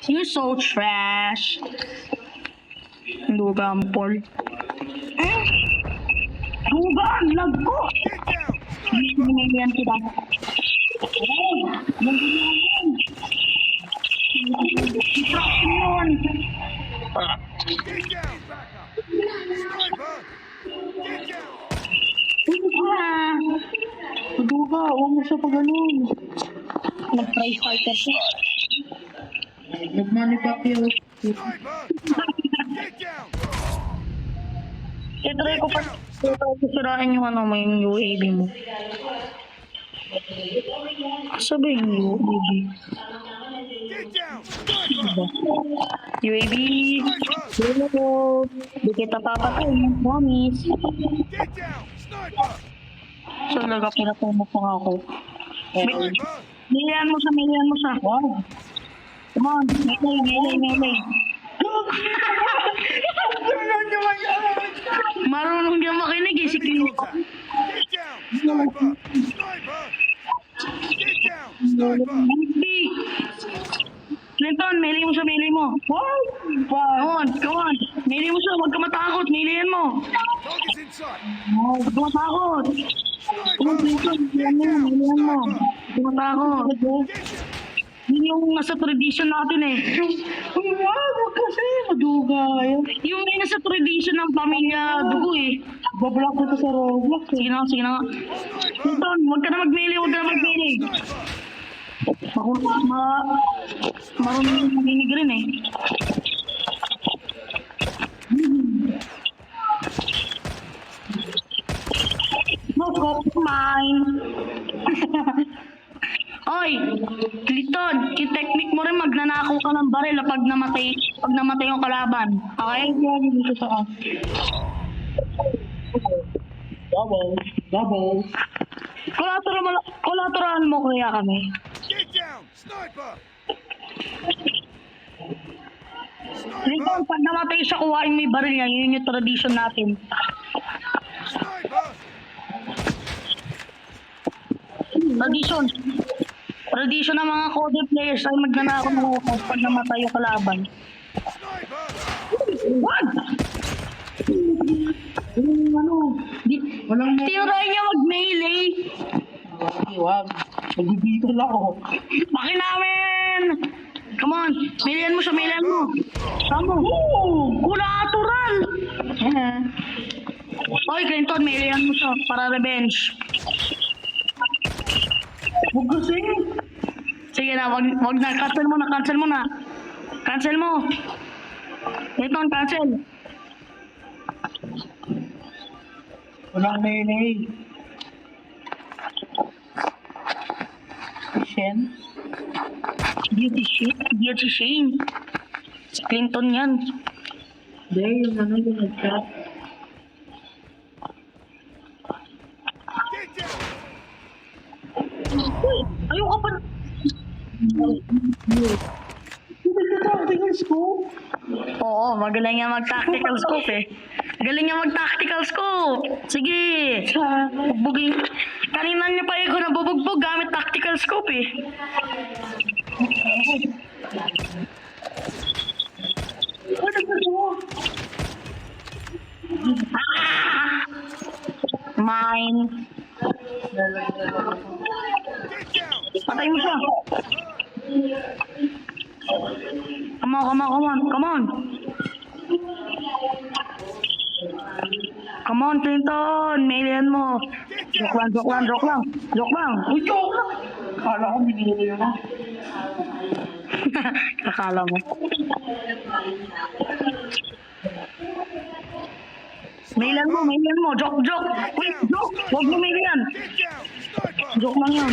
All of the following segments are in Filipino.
You're so trash. Lugang Paul. Lugang, lag ko. Binigyan kita. Distraction yun. Duga, huwag mo siya pa ganun. Nag-try fighter siya. Nag-manufacture. Try ko pa. Sirain yung ano mo, yung UAV mo. Sabi yung UAV. UAV. Hello. Di kita papatay. Promise. So, nagapinatulog pa ako. Milihan mo siya. Wow. Come on. Melee. Marunong niya makinig eh, si Clint. Clinton, melee mo siya. Wow. Come on. Melee mo siya, huwag ka matakot. Melehan mo. Huwag ka matakot. Come on, Clinton, melehan mo. Huwag ka matakot. Yun yung nasa tradition natin eh. Wag kasi, maduga. Yung nasa tradition ng pamilya dugo eh. Bablock ko to sa Roblox. Sige na. Clinton, huwag ka na mag-melee. Marunong yung maginig rin eh. No, mine. Oy, Clinton, yung technique mo rin magnanakaw ka ng baril pag namatay yung kalaban. Okay? Ay, dito sa Double. Collateral mo kaya kami. Clinton, pag namatay siya, kuhain mo yung baril niya. Yun yung tradition natin. Tradition ng mga code players ay magnanakaw ng ukos pag namatay yung kalaban. Wag! Tinuray niya mag-melee. Wag. Magbibito lang ako. Baki namin! Come on, melehan mo. Tama. Collateral! Oy, Clinton, melehan mo siya para revenge. Huwag kasi. Sige na, wag na. Cancel mo na. Cancel mo. Clinton, cancel. Walang melee. Shen? Beauty Shane. Si Clinton yan. Hindi, yung nag-chat. Uy, ayaw ka pa. Hindi ka tactical scope. Oo, magaling nga mag-tactical scope eh. Sige. Bubugin. Kanina niya pa ako nabubugbog gamit tactical scope eh. Mine. Patay mo siya. Come on. Come on, Clinton. Melehan mo. Joke lang. Uy, joke lang. Kala ko binili yun. Akala mo. Melehan mo. Joke. Wait, joke. Huwag mo melehan. Joke lang yun.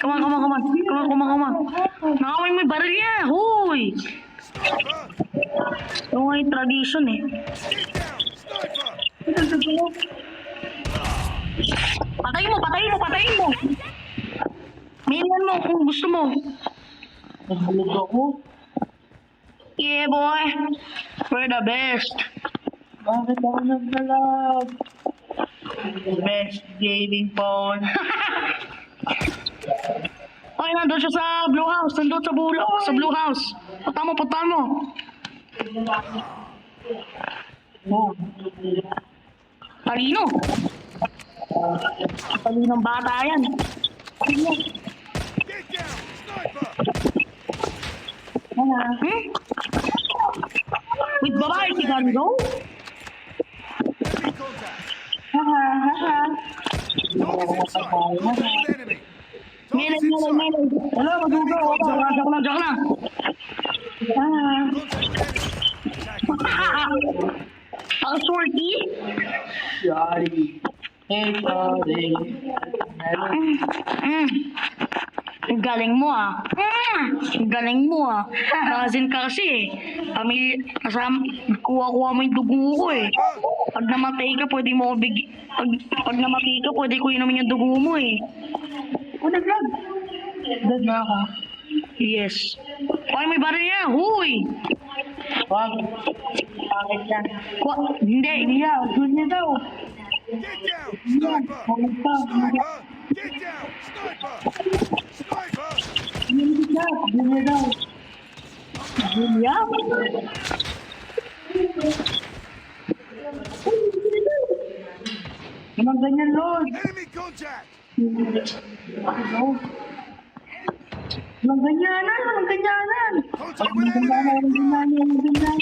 Come on. Nakaway mo yung baril niya. Huy. Ito nga yung tradition eh. Patayin mo. Melehan mo kung gusto mo. Nagulog ako. Yeah, boy. We're the best. Bakit ako naglalag? Best gaming phone. siya sa blue house. Nandun sa blue house. Punta mo. Oh. Talino. Talinong bata yan. Tingnan. Get down! Sniper! Hmm? With babae si Gando? Enemy contact! Haha, haha. Target's inside! Contact with enemy! Target's inside! Melee. Hello, madugo. Joke lang. Haha. Contact with enemy! Attacking! Ang shorty? Sorry. Hey, sorry. Ang galing mo ah. Ang galing mo ah. Cousin ka kasi eh. Kuha-kuha mo yung dugo ko eh. Pag namatay ka, pwede mo ako pag namatay ka, pwede ko inumin yung dugo mo eh. Oh, nag-vlog. Dead na ako. Yes. Ay, may baril niya. Huy! Wag. Bakit yan? Hindi. Hindi yan. Good niya daw. Get down! Sniper! Bakit pa? Sniper! Get down! Sniper! Sniper! Good niya. Good niya daw. Good niya? Anong ganyan, Lord? Enemy contact! Ano? Anong ganyanan? Anong ganyanan? Contact Anong with ganyanan? enemy! Anong ganyanan? Anong ganyanan?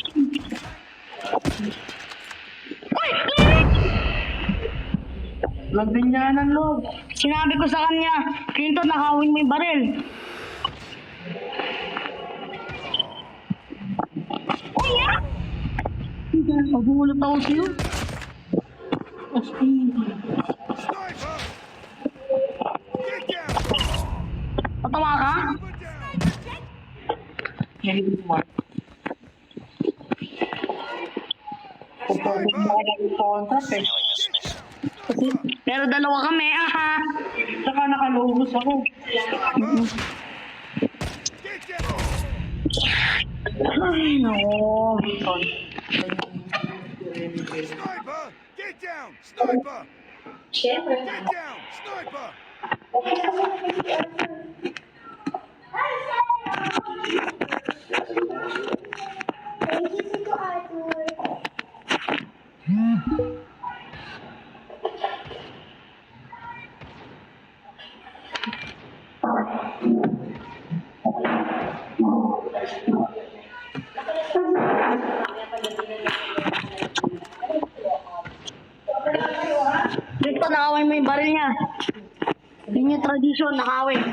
Uy! Anong ganyanan, Lord? Sinabi ko sa kanya, Clinton, nakawin mo yung baril. Uy, ah! Magulat ako sa'yo. Sniper! Get down! Patawa ka? Put down! Hindi mo. Pagpapag mo ka ng contract eh. Pero dalawa kami, aha. Saka nakaluhos ako. Get down! Ay, no. Sniper! Get down! Sniper! Get down! Sniper! Dito, nakawin mo yung baril niya. Yun yung tradisyon, nakawin.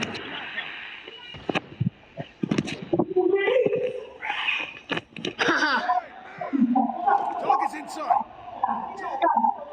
Haha. Target's inside! Target's inside!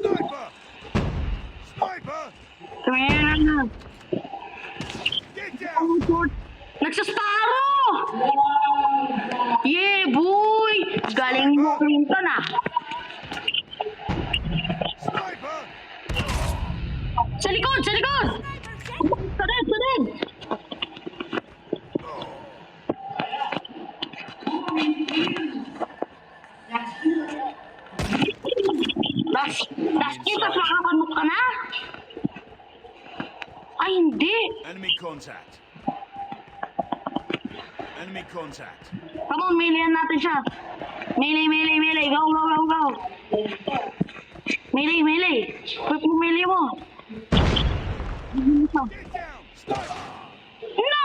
Sniper! Sniper! Kaya na. Get down! Nagsastaro! Yeah, boy! Galing mo, Clinton ah. Sniper! Sa likod! Sa likod! Sunod! Sunod! Das kita makakanok ka na? Ay, hindi. Enemy contact. Enemy contact. Come on, meleean natin siya. Melee, melee, melee. Go, go, go, go. Melee, melee. Quick mo, melee mo. Get down! Sniper! No!